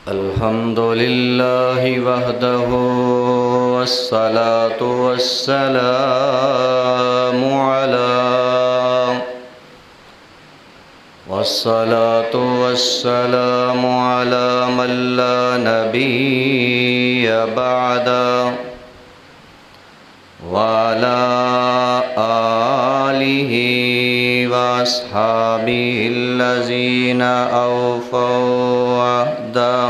الحمد لله وحده والصلاة والسلام على من لا نبي بعده وعلى آله وأصحابه الذين أوفوا عهده.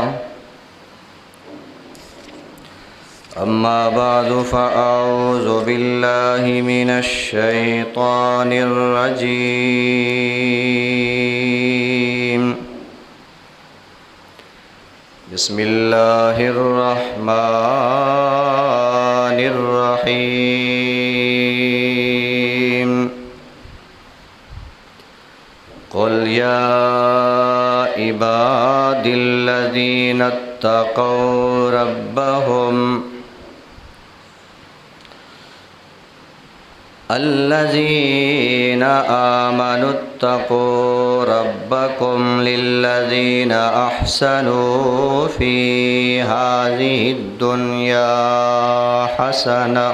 أما بعد فأعوذ بالله من الشيطان الرجيم. بسم الله الرحمن الرحيم. قل يا عبادي الذين اتقوا ربهم الذين آمنوا اتقوا ربكم للذين أحسنوا في هذه الدنيا حسنة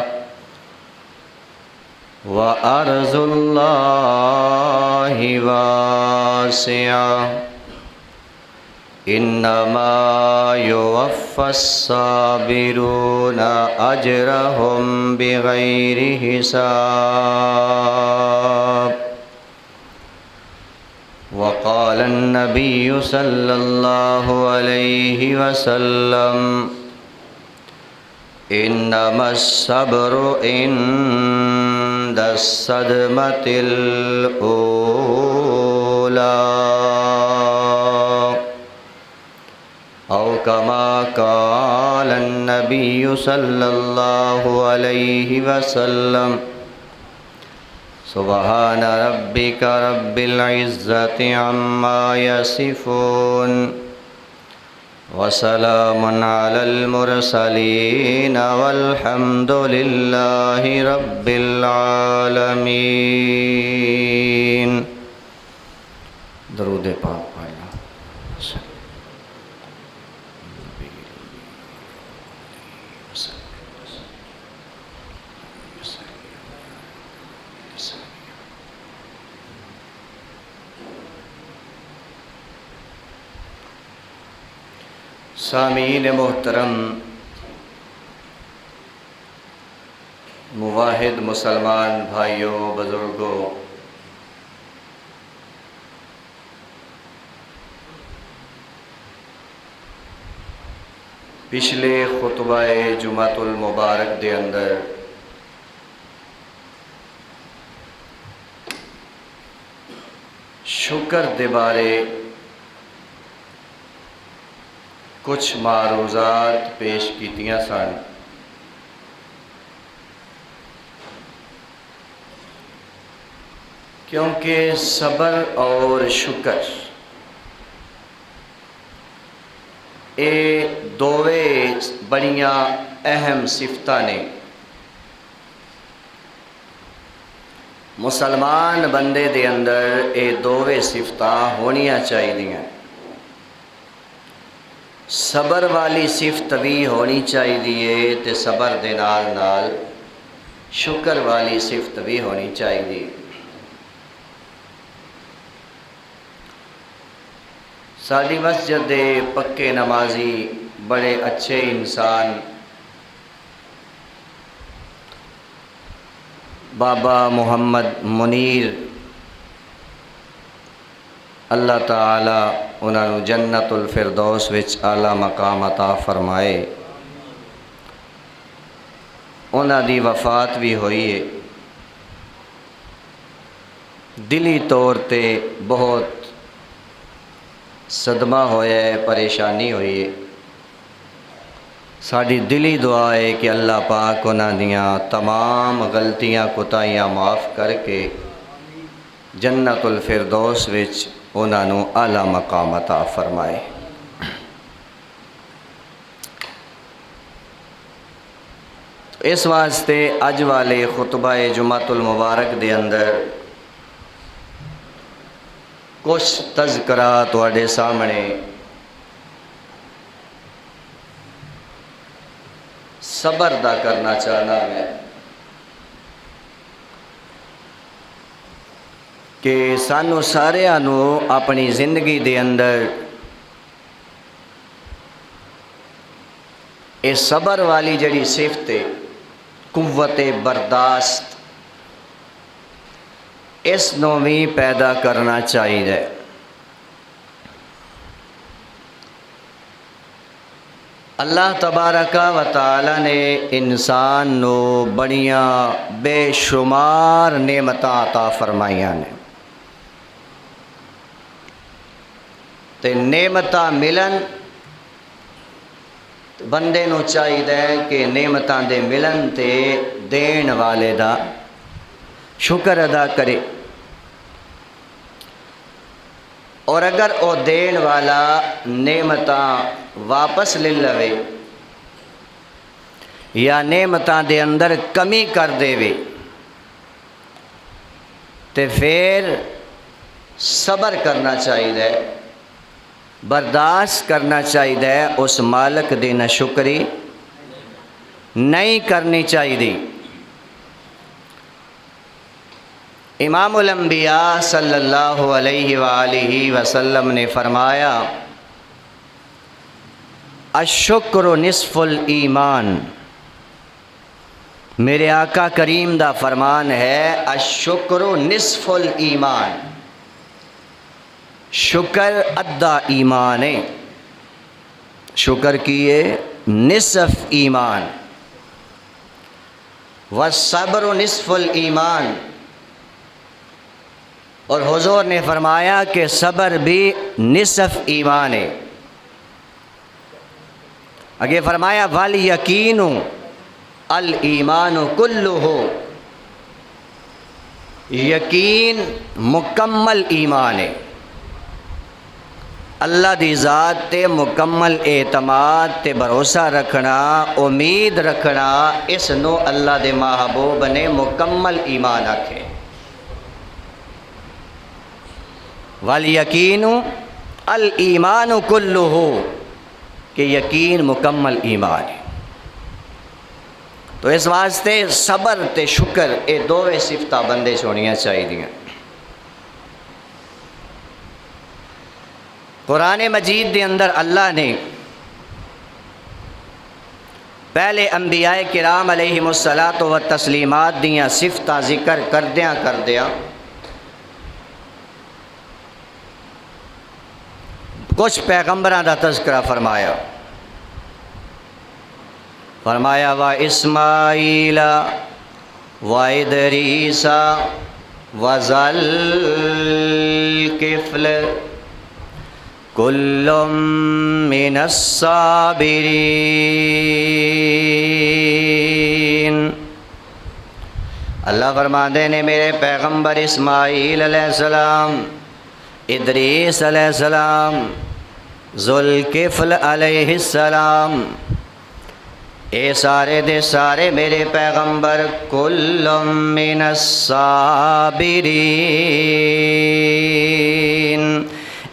وأرض الله واسعة إنما يوفى الصابرون أجرهم بغير حساب. وقال النبي صلى الله عليه وسلم إنما الصبر عند الصدمة الأولى أو كما قال النبي صلى الله عليه وسلم. سبحان ربك رب العزة عما يصفون وسلام على المرسلين والحمد لله رب العالمين. درود پاک پڑھنا. سامعین محترم، مواحد مسلمان بھائیوں، بزرگوں، پچھلے خطبہ جمعۃ المبارک دے اندر شکر دے بارے کچھ معروضات پیش کیتیاں سن. کیونکہ صبر اور شکر اے دووے بڑیاں اہم صفتاں نے. مسلمان بندے دے اندر اے دووے صفتاں ہونیاں چاہیے. صبر والی صفت بھی ہونی چاہیے تے صبر دے نال نال شکر والی صفت بھی ہونی چاہیے. ساری مسجد دے پکے نمازی بڑے اچھے انسان بابا محمد منیر، اللہ تعالی انہوں نے جنت الفردوس وچ اعلیٰ مقام عطا فرمائے. انہوں دی وفات بھی ہوئی ہے. دلی طور تے بہت صدمہ ہویا ہے، پریشانی ہوئی ہے. ساری دلی دعا ہے کہ اللہ پاک انہوں دیاں تمام غلطیاں کوتاہیاں معاف کر کے جنت الفردوس وچ انہوں نے اعلیٰ مقام عطا فرمائے. اس واسطے اج والے خطبہ جمعۃ المبارک دے اندر کچھ تذکرہ تواڈے سامنے صبر دا کرنا چاہنا میں کہ سانو سارے نو اپنی زندگی دے اندر اے صبر والی جڑی صفت ہے، قوت برداشت، اس نو بھی پیدا کرنا چاہیے۔ اللہ تبارک و تعالی نے انسان نو بڑیاں بے شمار نعمتاں عطا فرمائیاں نے، تے نعمتاں ملن بندے نو چاہیے کہ نعمتاں دے ملن تے دین والے دا شکر ادا کرے، اور اگر او دین والا نعمتاں واپس لے لوے یا نعمتاں دے اندر کمی کر دے وے تے پھر صبر کرنا چاہیے، برداشت کرنا چاہیے، اس مالک دی ناشکری نہیں کرنی چاہیے۔ امام الانبیاء صلی اللہ علیہ وآلہ وسلم نے فرمایا الشکر نصف الایمان، میرے آقا کریم دا فرمان ہے الشکر نصف الایمان، شکر ادھا ایمان ہے، شکر کیے نصف ایمان، والصبر نصف الایمان، اور حضور نے فرمایا کہ صبر بھی نصف ایمان ہے۔ آگے فرمایا والیقین الایمان کلہ، یقین مکمل ایمان ہے، اللہ دی ذات تے مکمل اعتماد تے بھروسہ رکھنا، امید رکھنا، اس نو اللہ دے محبوب نے مکمل ایمان آکھے۔ والیقین الایمان کلہ، کہ یقین مکمل ایمان ہے۔ تو اس واسطے صبر تے شکر اے دوویں صفتاں بندے ہونیاں چاہیے۔ قرآن مجید دے اندر اللہ نے پہلے انبیاء کرام علیہم الصلاۃ والتسلیمات دیاں صفتاں ذکر کردیاں کچھ پیغمبراں دا تذکرہ فرمایا وَإِسْمَاعِيلَ وَإِدْرِيسَ وَذَا الْكِفْلِ كُلٌّ مِّنَ الصَّابِرِينَ۔ اللہ فرماتے ہیں میرے پیغمبر اسماعیل علیہ السلام، ادریس علیہ السلام، ذوالکفل علیہ السلام، اے سارے دے سارے میرے پیغمبر کل من الصابرین،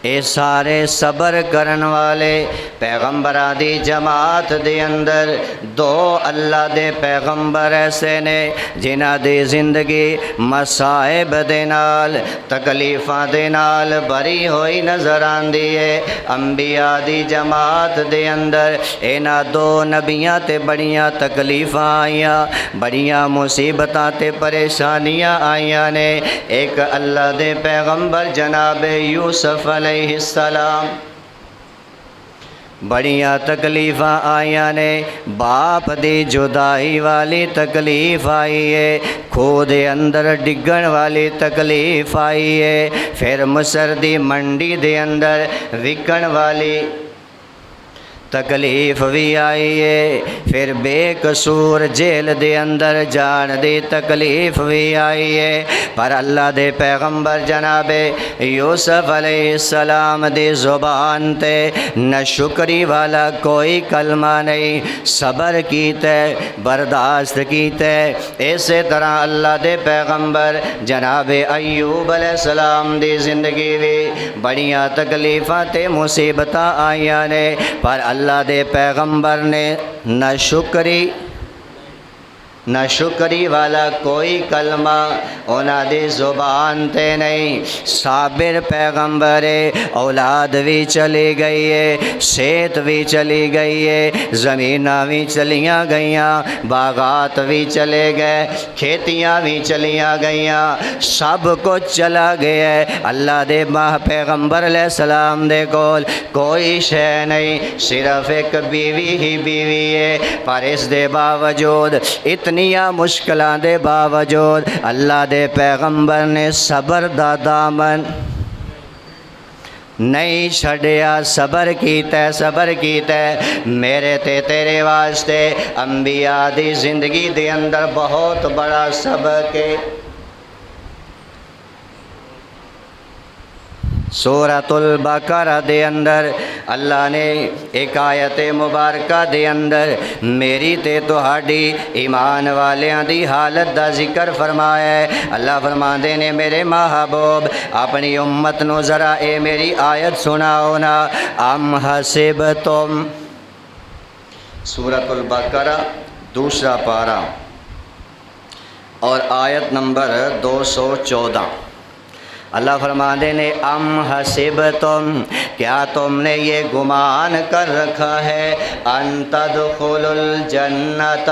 اے سارے صبر کرن والے پیغمبران دی جماعت دے اندر دو اللہ دے پیغمبر ایسے نے جنہ دی زندگی مصائب دے نال تکلیفاں دے نال بری ہوئی نظر آندی ہے۔ انبیاء دی جماعت دے اندر اینا دو نبیاں تے بڑیاں تکلیفاں آئیاں، بڑیاں مصیبتاں تے پریشانیاں آئیاں نے۔ ایک اللہ دے پیغمبر جناب یوسف علیہ السلام، بڑیاں تکلیفاں آئیاں نے، باپ دی جدائی والی تکلیف آئی ہے، کھوہ دے اندر ڈگن والی تکلیف آئی ہے، پھر مصر دی منڈی دے اندر وکن والی تکلیف بھی آئی ہے، پھر بے قصور جیل دے اندر جان دی تکلیف بھی آئی ہے، پر اللہ دے پیغمبر جناب یوسف علیہ السلام دی زبان تے نہ شکری والا کوئی کلمہ نہیں، صبر کیتے، برداشت کیتے۔ اسی طرح اللہ دے پیغمبر جناب ایوب علیہ السلام دی زندگی بھی بڑیاں تکلیفاں تے مصیبتاں آئیاں نے، پر اللہ دے پیغمبر نے نہ شکری نہ شکری والا کوئی کلمہ انہاں دی زبان تے نہیں۔ صابر پیغمبر اولاد بھی چلی گئی ہے، صحت بھی چلی گئی ہے، زمیناں بھی چلیاں گئیاں، باغات بھی چلے گئے، کھیتیاں بھی چلیاں گئیاں، سب کچھ چلا گیا ہے۔ اللہ دے ماہ پیغمبر علیہ السلام دے کول کوئی شے نہیں، صرف ایک بیوی ہی بیوی ہے، پر اس دے باوجود اتنیاں مشکلات دے باوجود اللہ دے پیغمبر نے صبر دا دامن نہیں چھڑیا، صبر کیتا ہے۔ میرے تے تیرے واسطے انبیاء دی زندگی دے اندر بہت بڑا سبق ہے۔ سورۃ البقرہ دے اندر اللہ نے ایک آیت مبارکہ دے اندر میری تے تہاڈی ایمان والیاں دی حالت دا ذکر فرمایا ہے۔ اللہ فرماندے نے میرے محبوب اپنی امت نو ذرا اے میری آیت سناؤ نا۔ ام حسبتم، سورۃ البقرہ دوسرا پارہ اور آیت نمبر 214۔ اللہ فرماندے نے ام حسبتم، کیا تم نے یہ گمان کر رکھا ہے، ان تدخلوا الجنت،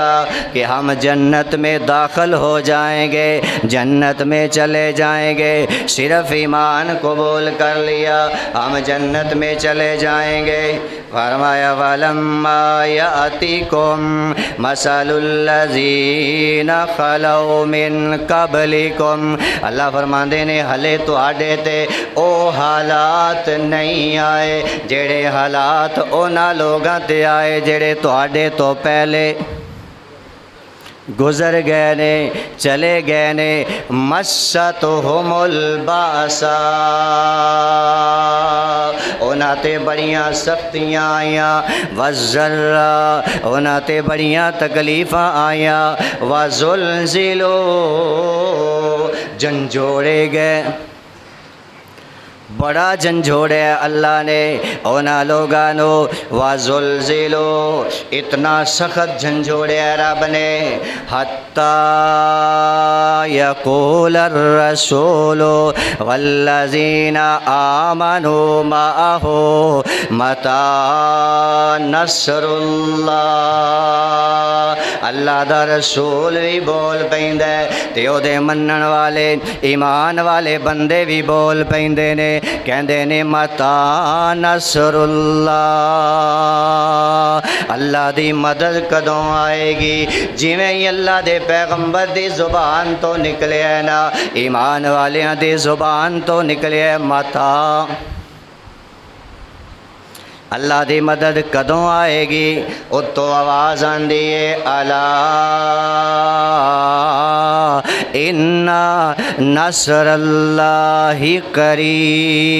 کہ ہم جنت میں داخل ہو جائیں گے، جنت میں چلے جائیں گے، صرف ایمان قبول کر لیا ہم جنت میں چلے جائیں گے۔ فرمایا وَلَمَّا يَأْتِكُمْ مَثَلُ الَّذِينَ خَلَوْا مِن قَبْلِكُمْ، اللہ فرماندے نے ہلے تہاڈے تے او حالات نہیں آئے جڑے حالات انہاں لوگاں تے آئے جڑے تہاڈے تو پہلے گزر گئے نے، چلے گئے نے۔ مَسَّتْهُمُ الْبَأْسَاءُ، انہاں تے بڑیاں سختیاں آئیاں، وَالضَّرَّاءُ، انہاں تے بڑیاں تکلیفاں آئیاں، وَزُلْزِلُوا، جھنجھوڑے گئے، بڑا جھنجھوڑے اللہ نے انہاں لوگانو۔ وَزُلْزِلُوا، اتنا سخت جھنجھوڑے رب نے، حَتَّى يَقُولَ الرَّسُولُ وَالَّذِينَ آمَنُوا مَعَهُ مَتَىٰ نَصْرُ اللَّهِ، اللہ دا رسول بھی بول پیندے تے او دے منن والے ایمان والے بندے بھی بول پیندے نے، کہندے نے مَتَىٰ نَصْرُ اللَّهِ، اللہ دی مدد کدوں آئے گی؟ جویں ہی اللہ دے پیغمبر دی زبان تو نکلے ہے نا، ایمان والیاں دی زبان تو نکلے ہے مَتَىٰ، اللہ دی مدد کدوں آئے گی؟ اتو آواز آندی ہے الا ان نصر اللہ قریب۔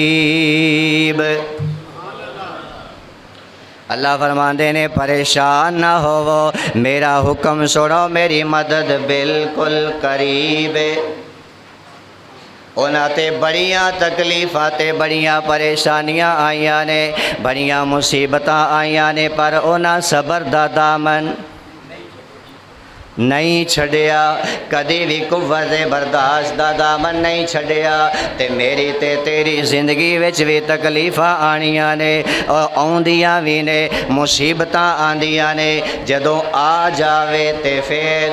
اللہ فرماندے نے پریشان نہ ہو، میرا حکم سنو، میری مدد بالکل قریب ہے۔ انہاں تے بڑیاں تکلیفاں تے بڑیاں پریشانیاں آئیاں نے، بڑیاں مصیبتاں آئیاں نے، پر انہاں صبر دا دامن نہیں چھڑیا، کدی بھی قوت برداشت دا دامن نہیں چھڑیا۔ تے میری تے تیری زندگی وچ بھی تکلیفاں آنیاں نے، اور آندیاں بھی نے، مصیبتاں آندیاں نے، جدوں آ جاوے تے پھر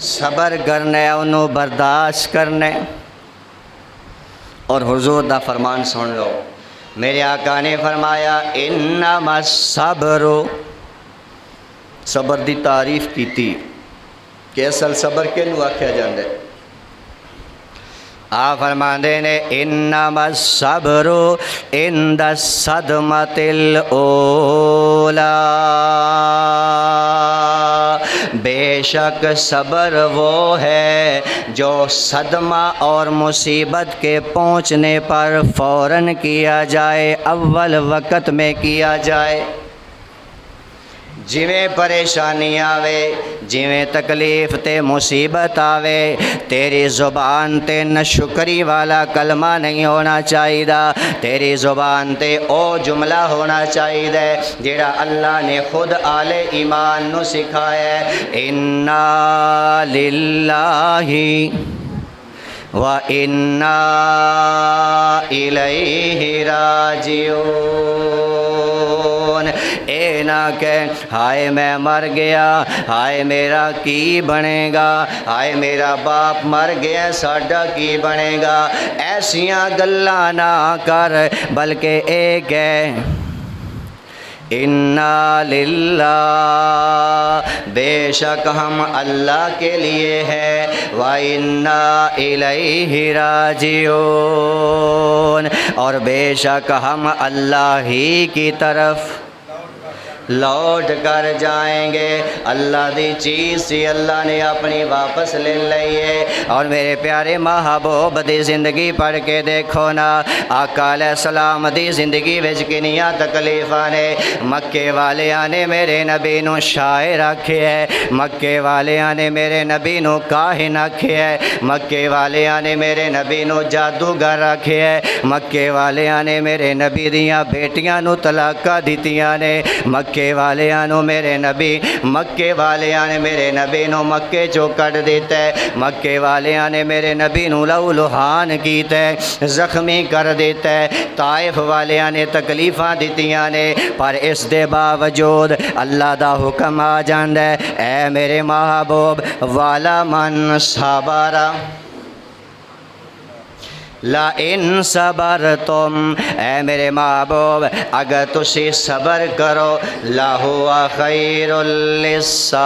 صبر کرنے، انہوں برداشت کرنے۔ اور حضور دا فرمان سن لو، میرے آقا نے فرمایا انما الصبر، صبر دی تعریف کی تھی کہ اصل صبر کنوں آکھیا جاندے، آپ فرماندے نے انما الصبر عند الصدمۃ الاولی، بے شک صبر وہ ہے جو صدمہ اور مصیبت کے پہنچنے پر فوراً کیا جائے، اول وقت میں کیا جائے۔ جویں پریشانی آوے جویں تکلیف تے مصیبت آوے تیری زبان تے ناشکری والا کلمہ نہیں ہونا چاہیے، تیری زبان تے او جملہ ہونا چاہیے جڑا اللہ نے خود آل ایمان نو سکھایا ہے، اِنَّا لِلَّهِ وَإِنَّا إِلَيْهِ راجعون۔ اے نہ کہ ہائے میں مر گیا، ہائے میرا کی بنے گا، ہائے میرا باپ مر گیا ساڈا کی بنے گا، ایسیاں گلاں نہ کر، بلکہ ایک ہے اِنَّا لِلَّهِ، بے شک ہم اللہ کے لیے ہے، وَإِنَّا إِلَيْهِ راجعون، اور بے شک ہم اللہ ہی کی طرف لوٹ کر جائیں گے۔ اللہ دی چیز سی اللہ نے اپنی واپس لے لئیے۔ اور میرے پیارے محبوب دی زندگی پڑھ کے دیکھو نا، آقا علیہ السلام دی زندگی وچ کنیاں تکلیفاں نے، مکے والیاں نے میرے نبی نو شاعر آکھیا ہے، مکے والیاں نے میرے نبی نو کاہن آکھیا ہے، مکے والیاں نے میرے نبی نو جادوگر آکھیا ہے، مکے والیاں نے میرے نبی دیاں بیٹیاں نو طلاقاں دتیاں نے، مکے والیاں نو میرے نبی، مکے والیاں نے میرے نبی نو مکے چو کٹ دیتا ہے، مکے والیاں نے میرے نبی نو لہو لہان کیتا ہے، زخمی کر دیتا ہے، طائف والیاں نے تکلیفاں دتیاں نے، پر اس دے باوجود اللہ دا حکم آ جاندا ہے، اے میرے محبوب والا من صبر لَإِن صَبَرْتُمْ، اے میرے محبوب اگر تسی صبر کرو لَهُوَ خَيْرٌ لِلصَّابِرِينَ،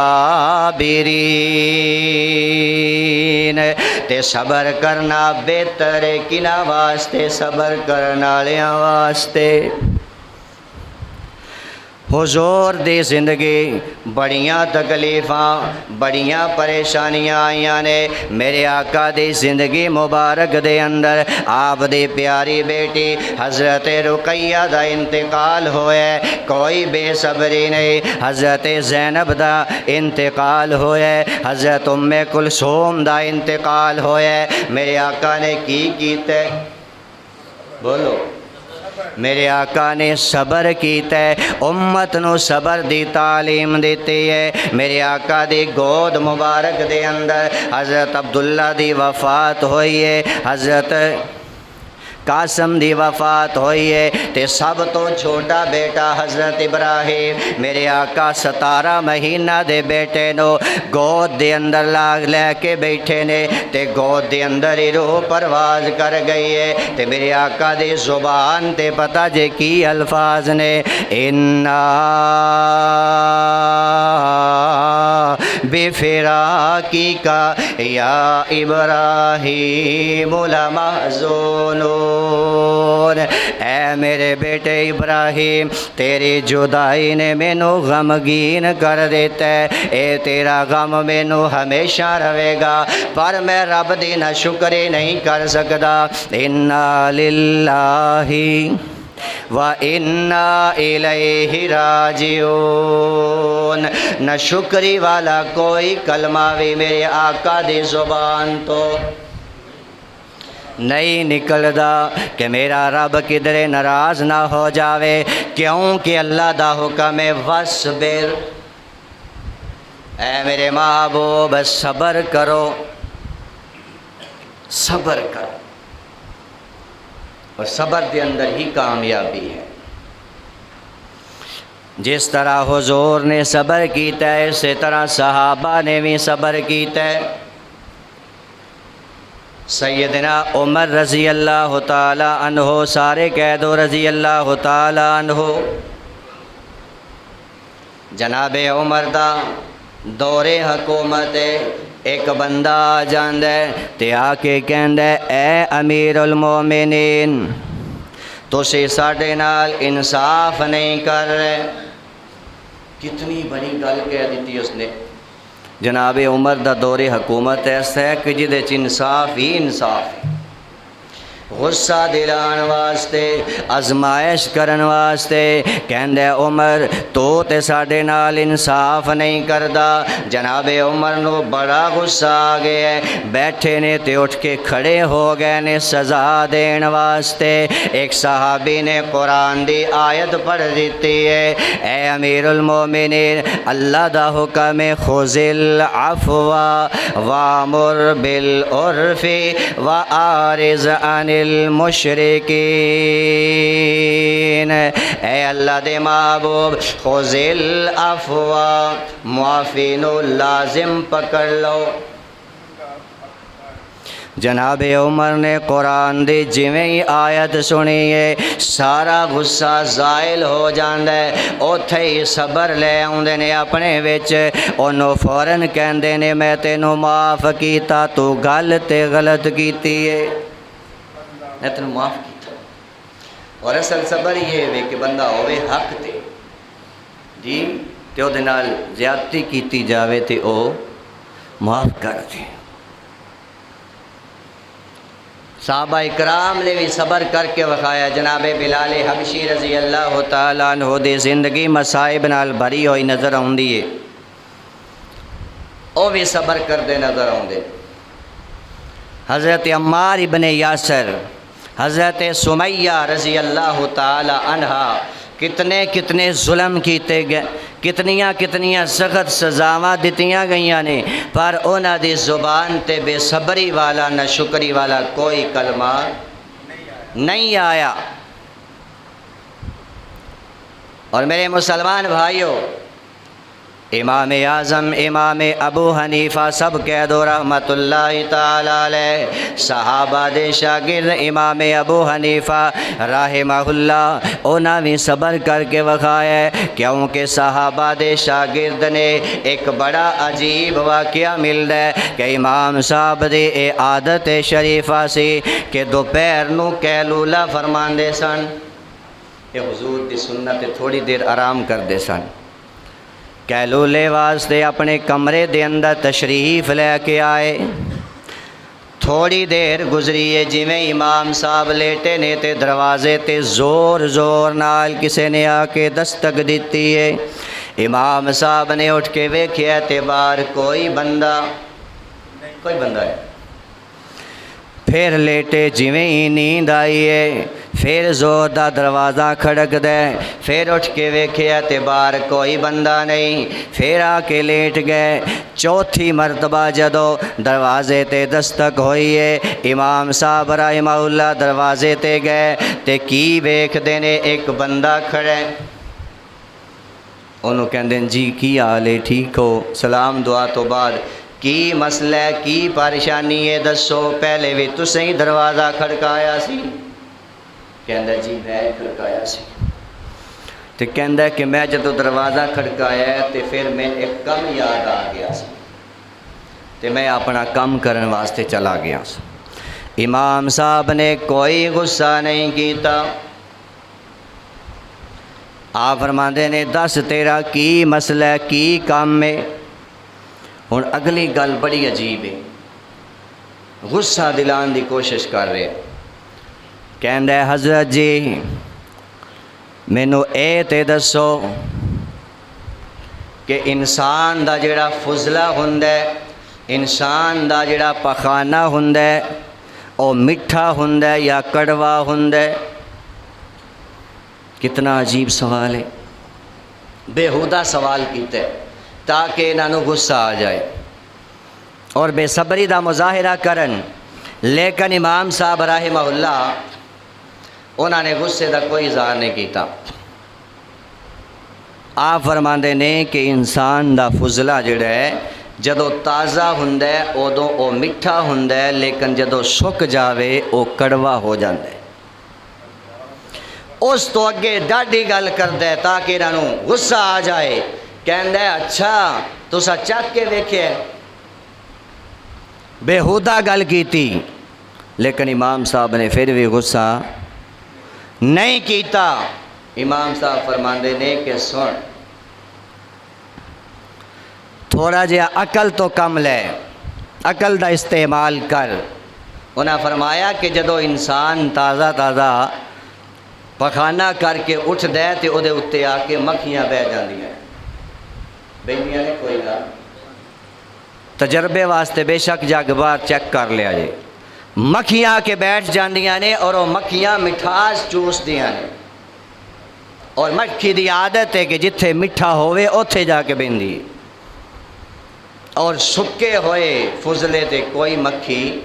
تے صبر کرنا بہتر ہے کنا واسطے؟ صبر کرنا والیاں واسطے۔ حضور دی زندگی بڑیاں تکلیفاں بڑیاں پریشانیاں آئیاں نے، میرے آقا دی زندگی مبارک دے اندر آپ دی پیاری بیٹی حضرت رقیہ دا انتقال ہوئے، کوئی بے صبری نہیں، حضرت زینب دا انتقال ہوئے، حضرت ام کلثوم دا انتقال ہوئے، میرے آقا نے کی کیتے؟ بولو، میرے آقا نے صبر کیتا ہے، امت نو صبر دی تعلیم دیتی ہے۔ میرے آقا دی گود مبارک دے اندر حضرت عبداللہ دی وفات ہوئی ہے، حضرت قاسم دی وفات ہوئی ہے، تے سب تو چھوٹا بیٹا حضرت ابراہیم میرے آقا 17 مہینہ دے بیٹے نو گود دے اندر لاگ لے کے بیٹھے نے، تے گود دے اندر ہی روح پرواز کر گئی ہے، تے میرے آقا دی زبان تے پتہ جے کی الفاظ نے، اِنَّا بِفِرَاقِكَ یا ابراہیم لَمَحْزُونُونَ، اے میرے بیٹے ابراہیم تیری جدائی نے مینو غمگین کر دیتا ہے، اے تیرا غم مینو ہمیشہ رہے گا، پر میں رب دی ناشکری نہیں کر سکتا۔ اِنَّا لِلَّهِ وَإِنَّا إِلَيْهِ راجعون، نہ شکری والا کوئی کلمہ بھی میرے آقا دی زبان تو نہیں نکلدا کہ میرا رب کدھرے ناراض نہ ہو جاوے، کیونکہ اللہ دا حکم ہے وَاصْبِرْ، اے میرے محبوب صبر کرو، صبر کرو، اور صبر دے اندر ہی کامیابی ہے۔ جس طرح حضور نے صبر کیتا ہے اسی طرح صحابہ نے بھی صبر کیتا ہے۔ سیدنا عمر رضی اللہ تعالی عنہ، سارے کہہ دو رضی اللہ تعالی عنہ، جناب عمر دا دور حکومت ہے، ایک بندہ آ جاندہ ہے تے آ کے کہندہ ہے اے امیر المومنین تسی ساڈے نال انصاف نہیں کر رہے۔ کتنی بڑی گل کہہ دیتی اس نے۔ جناب عمر دا دور حکومت ایسا ہے کہ جدے چ انصاف ہی انصاف ہے۔ غصہ دلان واسطے آزمائش کرن واسطے کہندے عمر تو تے ساڈے نال انصاف نہیں کردا۔ جناب عمر نو بڑا غصہ آ گیا ہے، بیٹھے نے تے اٹھ کے کھڑے ہو گئے نے سزا دین واسطے۔ ایک صحابی نے قرآن دی آیت پڑھ دیتی ہے، اے امیر المومنین اللہ دا حکم ہے خذ العفو وامر بالعرف واعرض عن المشرکین۔ اے اللہ دے محبوب خذ العفو، معافی نو لازم پکڑ لو۔ جناب عمر نے قرآن دی جویں ہی آیت سنی ہے سارا غصہ زائل ہو جاندا ہے، اوتھے ہی صبر لے آوندے نے اپنے وچ، انہوں فوراً کہندے نے میں تینوں معاف کیتا، تو گل تے غلط کیتی ہے، میں تینوں معاف کیتا۔ اور اصل صبر یہ ہے کہ بندہ ہوئے حق تے جی تے او دے نال زیادتی کیتی جاوے تے او معاف کر دے۔ صحابہ اکرام نے بھی صبر کر کے وکھایا۔ جناب بلال حبشی رضی اللہ تعالیٰ عنہ دی زندگی مصائب نال بھری ہوئی نظر آندی ہے، او بھی صبر کردے نظر آندے۔ حضرت عمار ابن یاسر، حضرت سمیہ رضی اللہ تعالیٰ عنہا کتنے کتنے ظلم کیتے گئے، کتنیاں سخت سزاواں دتیاں گئیاں نے، پر انہاں دی زبان تے بے صبری والا نہ شکری والا کوئی کلمہ نہیں آیا۔ اور میرے مسلمان بھائیوں، امام اعظم امام ابو حنیفہ سب کہہ دو رحمت اللہ تعالی علیہ، صحابہ دے شاگرد امام ابو حنیفہ رحمہ اللہ انہاں بھی صبر کر کے وکھایا ہے، کیونکہ صحابہ دے شاگرد نے ایک بڑا عجیب واقعہ ملدا ہے کہ امام صاحب دی اے عادت شریفہ سی کہ دوپہر نو قیلولہ فرماندے سن، کہ حضور دی سنت تھوڑی دیر آرام کردے سن۔ قیلولے واسطے اپنے کمرے دے اندر تشریف لے کے آئے، تھوڑی دیر گزری ہے، جویں امام صاحب لیٹے نے تے دروازے تے زور نال کسے نے آ کے دستک دیتی ہے۔ امام صاحب نے اٹھ کے ویکھیا تے باہر کوئی بندہ ہے، پھر لیٹے جویں ہی نیند آئی ہے، پھر زور دا دروازہ کھڑک دے، پھر اٹھ کے ویکھیا تے باہر کوئی بندہ نہیں، پھر آ کے لیٹ گئے۔ چوتھی مرتبہ جدو دروازے تے دستک ہوئی ہے، امام صاحب رحمہ اللہ دروازے تے گئے تے کی ویکھ دے نے ایک بندہ کھڑے، انہوں کہندے جی کی حال ہے، ٹھیک ہو؟ سلام دعا تو بعد کی مسئلہ ہے، کی پریشانی ہے دسو، پہلے بھی تسیں ہی دروازہ کھڑکایا سی؟ کہندہ جی میں کھڑکایا سی۔ تو کہندہ کہ میں جدو دروازہ کھڑکایا ہے تو پھر میں ایک کم یاد آ گیا سی، تو میں اپنا کم کرن واسطے چلا گیا سی۔ امام صاحب نے کوئی غصہ نہیں کیتا، آپ فرماندے نے دس تیرا کی مسئلہ ہے، کی کام میں؟ ہن اگلی گل بڑی عجیب ہے، غصہ دلان دی کوشش کر رہے، کہندہ ہے حضرت جی مینوں اے تے دسو کہ انسان دا جڑا فضلہ ہوندا ہے، انسان دا جڑا پخانہ ہوندا ہے، او میٹھا ہوندا ہے یا کڑوا ہوندا ہے؟ کتنا عجیب سوال ہے، بےہودہ سوال کیتا ہے تاکہ انہوں غصہ آ جائے اور بے صبری دا مظاہرہ کرن، لیکن امام صاحب رحمہ اللہ انہوں نے غصے دا کوئی اظہار نہیں کیتا۔ آپ فرماندے نے کہ انسان دا فضلہ جڑا ہے جدو تازہ ہوندا ہے ادو او میٹھا ہوندا ہے، لیکن جدو سک جاوے او کڑوا ہو جاندا ہے۔ اس تو اگے ڈاڈی گل کردا ہے تاکہ انہوں غصہ آ جائے، کہندا ہے اچھا تسا چک کے ویکھیا، بےہودہ گل کیتی، لیکن امام صاحب نے پھر بھی غصہ نہیں کیتا۔ امام صاحب فرماندے نے کہ سن تھوڑا جہا عقل تو کم لے، عقل دا استعمال کر، انہاں فرمایا کہ جدو انسان تازہ تازہ پخانہ کر کے اٹھ دے تو وہ اتنے آ کے مکھیاں بہ جاندیاں بہنیاں نے کوئی نہ تجربے واسطے بے شک جگ بار چیک کر لیا جی مکھیاں کے بیٹھ جاندیاں نے اور وہ مکھیاں مٹھاس چوس دیاں نے اور مکھی دی عادت ہے کہ جتھے میٹھا ہوئے اوتھے جا کے بہندی اور سکے ہوئے فضلے تے کوئی مکھی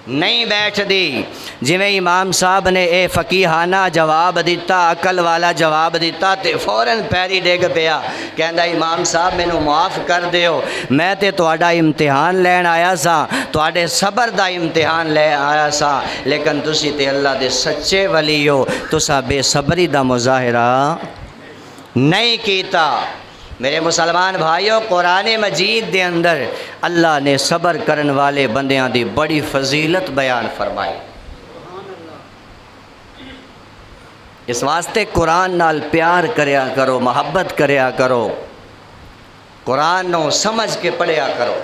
نہیں بیٹھ دی جویں امام صاحب نے اے فقیہانہ جواب دیتا عقل والا جواب دیتا تے فوراً پیری ڈگ پیا کہندا امام صاحب مینوں معاف کر دیو میں تے تہاڈا امتحان لین آیا سا تہاڈے صبر دا امتحان لے آیا سا لیکن تسی تے اللہ دے سچے ولی ہو تساں بے صبری دا مظاہرہ نہیں کیتا میرے مسلمان بھائیو قرآن مجید دے اندر اللہ نے صبر کرن والے بندیاں دی بڑی فضیلت بیان فرمائی اس واسطے قرآن نال پیار کریا کرو محبت کریا کرو قرآن نو سمجھ کے پڑھیا کرو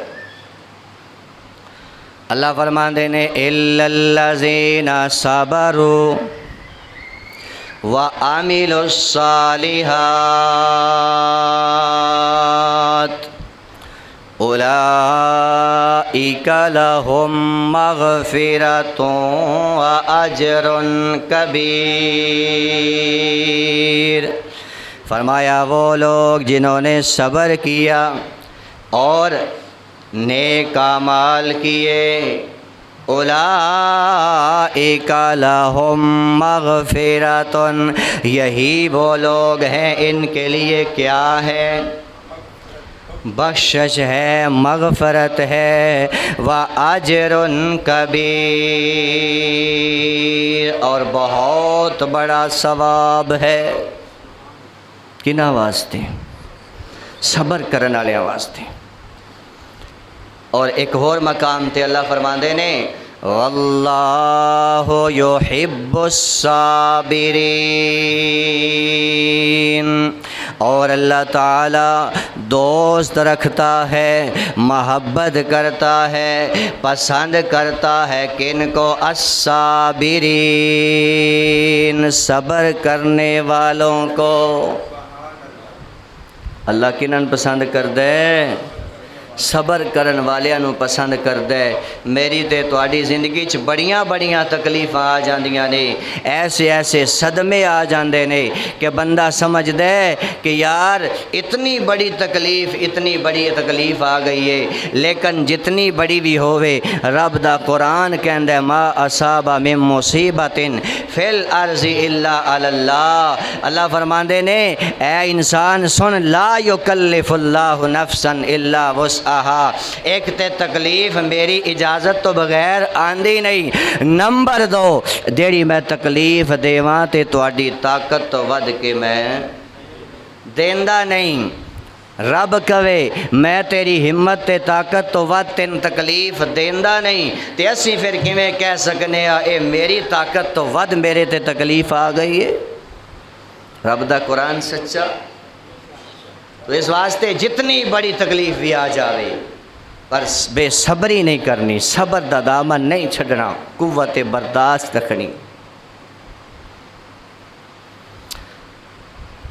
اللہ فرماندے نے اِلَّا الَّذِينَ صَبَرُوا وَعَمِلُوا الصَّالِحَاتِ أُولَئِكَ لَهُم مَغْفِرَةٌ وَأَجْرٌ كَبِيرٌ فرمایا وہ لوگ جنہوں نے صبر کیا اور نیک اعمال کیے اولئک لہم مغفرۃ یہی وہ لوگ ہیں ان کے لیے کیا ہے بخشش ہے مغفرت ہے وَأَجْرٌ کبیر اور بہت بڑا ثواب ہے کنہاں واسطے صبر کرنے والے واسطے اور ایک اور مقام تے اللہ فرماندے نے واللہ یحب الصابرین اور اللہ تعالی دوست رکھتا ہے محبت کرتا ہے پسند کرتا ہے کن کو الصابرین صبر کرنے والوں کو اللہ کنن پسند کر دے صبر کرن والیاں نو پسند کر دے میری تے تواڈی زندگی چ بڑیاں تکلیف آ جاندیاں نے ایسے ایسے صدمے آ جاندے نے کہ بندہ سمجھ دے کہ یار اتنی بڑی تکلیف آ گئی ہے لیکن جتنی بڑی بھی ہووے رب دا قرآن کہندا ہے ما اصاب من مصیبت فی الارض الا علی اللہ اللہ فرماندے نے اے انسان سن لا یکلف اللہ نفسا الا ایک تے تکلیف میری اجازت تو بغیر آندی نہیں نمبر دو جیڑی میں تکلیف دیواں تے تواڈی طاقت تو ود کے میں دیندا نہیں رب کہے میں تیری ہمت تے طاقت تو ود تین تکلیف دیندا نہیں تے اسی پھر کیویں کہہ سکنے اے میری طاقت تو ود میرے تے تکلیف آ گئی ہے رب دا قرآن سچا تو اس واسطے جتنی بڑی تکلیف بھی آ جاوے پر بے صبری نہیں کرنی صبر دا دامن نہیں چھڈنا قوت برداشت رکھنی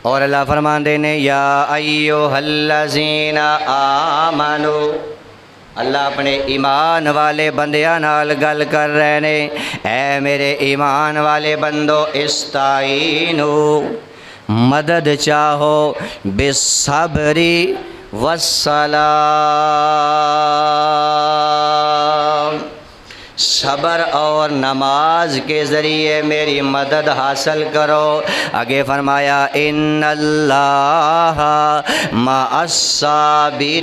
اور اللہ فرماندے نے یا ایھا الذین آمنو اللہ اپنے ایمان والے بندیاں نال گل کر رہے نے اے میرے ایمان والے بندو استعینو مدد چاہو بالصبری والصلاۃ صبر اور نماز کے ذریعے میری مدد حاصل کرو آگے فرمایا ان اللہ مع الصابرین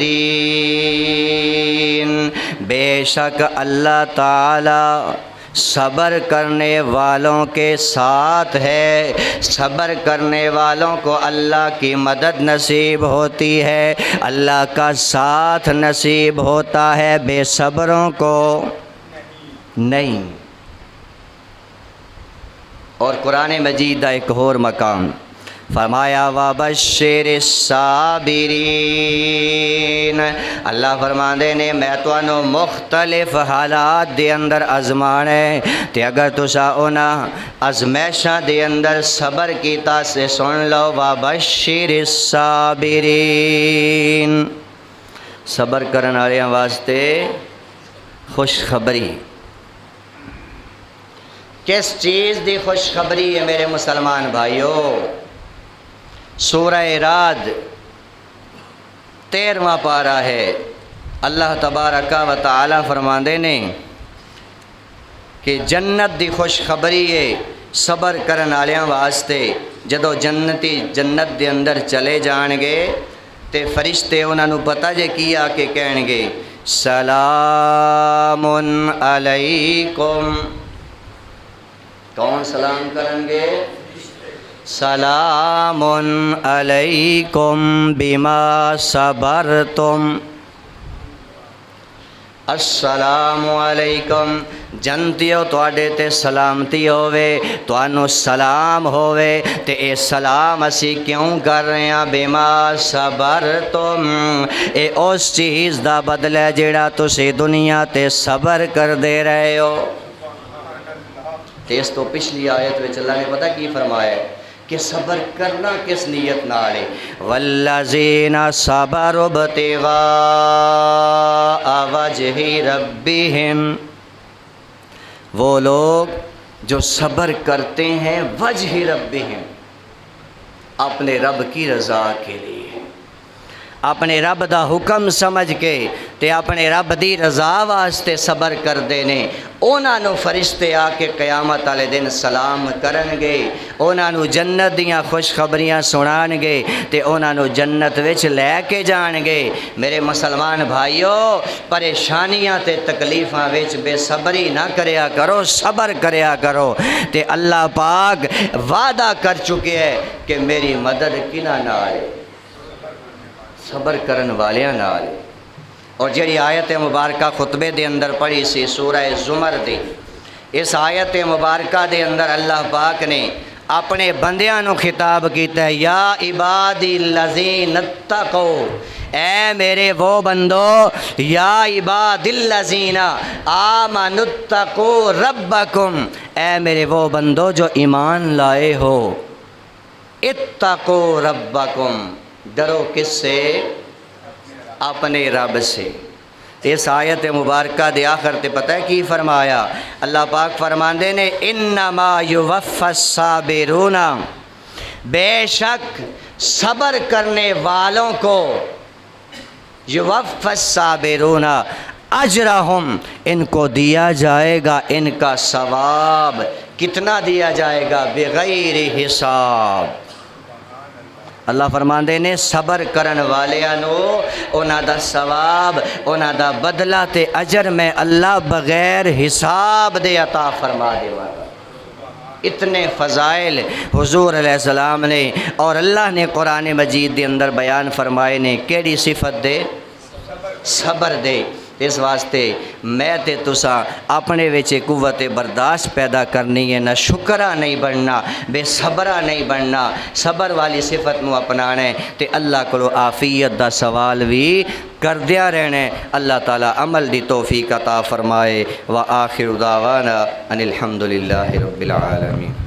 بے شک اللہ تعالی صبر کرنے والوں کے ساتھ ہے صبر کرنے والوں کو اللہ کی مدد نصیب ہوتی ہے اللہ کا ساتھ نصیب ہوتا ہے بے صبروں کو نہیں اور قرآن مجید کا ایک اور مقام فرمایا وَبَشِّرِ الصَّابِرِينَ، اللہ فرماندے نے میں تانوں مختلف حالات دے اندر آزمانا ہے، تے اگر تسا انہاں آزمائشاں دے اندر صبر کیتا سے سن لو وَبَشِّرِ الصَّابِرِينَ، صبر کرن والے واسطے خوشخبری۔ کس چیز دی خوشخبری ہے میرے مسلمان بھائیو؟ سورہ رعد 13واں پارہ ہے، اللہ تبارک و تعالی فرماندے نے کہ جنت دی خوشخبری ہے صبر کرن والیاں واسطے۔ جدو جنتی جنت دے اندر چلے جان گے تے فرشتے انہاں نوں پتہ جے کی آ کے کہن گے سلام علیکم۔ کون سلام کریں گے؟ سلام علیکم بما صبرتم، السلام علیکم جنتیو تواڈے تے سلامتی ہووے، توانوں سلام ہووے، تے اے سلام اسی کیوں کر رہے ہیں؟ بما صبرتم، اے اس چیز دا بدلہ ہے جیڑا تسی دنیا تے صبر کر دے رہے ہو۔ اس تو پچھلی آیت میں اللہ نے پتہ کی فرمایا ہے کہ صبر کرنا کس نیت نال ہے؟ والذین صبروا ابتغاء وجہ ربہم، وہ لوگ جو صبر کرتے ہیں وجہ ربہم، اپنے رب کی رضا کے لیے، اپنے رب دا حکم سمجھ کے تے اپنے رب دی رضا واسطے صبر کر دینے، انہاں نو فرشتے آ کے قیامت والے دن سلام کرن گے، انہاں نو جنت دیاں خوشخبریاں سنان گے تے انہاں نو جنت وچ لے کے جان گے۔ میرے مسلمان بھائیو، پریشانیاں تے تکلیفاں وچ بے صبری نہ کریا کرو، صبر کریا کرو، تے اللہ پاک وعدہ کر چکے ہے کہ میری مدد کنہاں نال ہے؟ صبر کرن والیاں نال۔ اور جڑی آیت مبارکہ خطبے دے اندر پڑھی سی سورہ زمر دی، اس آیت مبارکہ دے اندر اللہ پاک نے اپنے بندیاں نو خطاب کیتا ہے، یا عبادی الذین اتقوا، اے میرے وہ بندو، یا عباد الذین آمنوا اتقوا ربکم، اے میرے وہ بندو جو ایمان لائے ہو، اتقوا ربکم، ڈرو کس سے؟ اپنے رب سے۔ اس آیت مبارکہ دے آخر تے پتہ ہے کی فرمایا؟ اللہ پاک فرماندے نے انما یوفی الصابرون، بے شک صبر کرنے والوں کو یوفی الصابرون اجرہم، ان کو دیا جائے گا ان کا ثواب۔ کتنا دیا جائے گا؟ بغیر حساب۔ اللہ فرماندے نے صبر کرن والیاں نو انہاں دا ثواب، انہاں دا بدلہ تے اجر میں اللہ بغیر حساب دے عطا فرما دے گا۔ اتنے فضائل حضور علیہ السلام نے اور اللہ نے قرآن مجید دے اندر بیان فرمائے نے، کیڑی صفت دے؟ صبر دے۔ اس واسطے میں تے تسا اپنے وچ قوت برداشت پیدا کرنی ہے، نہ شکرہ نہیں بننا، بے صبرہ نہیں بننا، صبر والی صفت نو اپنانا ہے تے اللہ کو عافیت دا سوال بھی کردیا رہنا ہے۔ اللہ تعالیٰ عمل دی توفیق عطا فرمائے۔ وآخر دعوانا ان الحمدللہ رب العالمین۔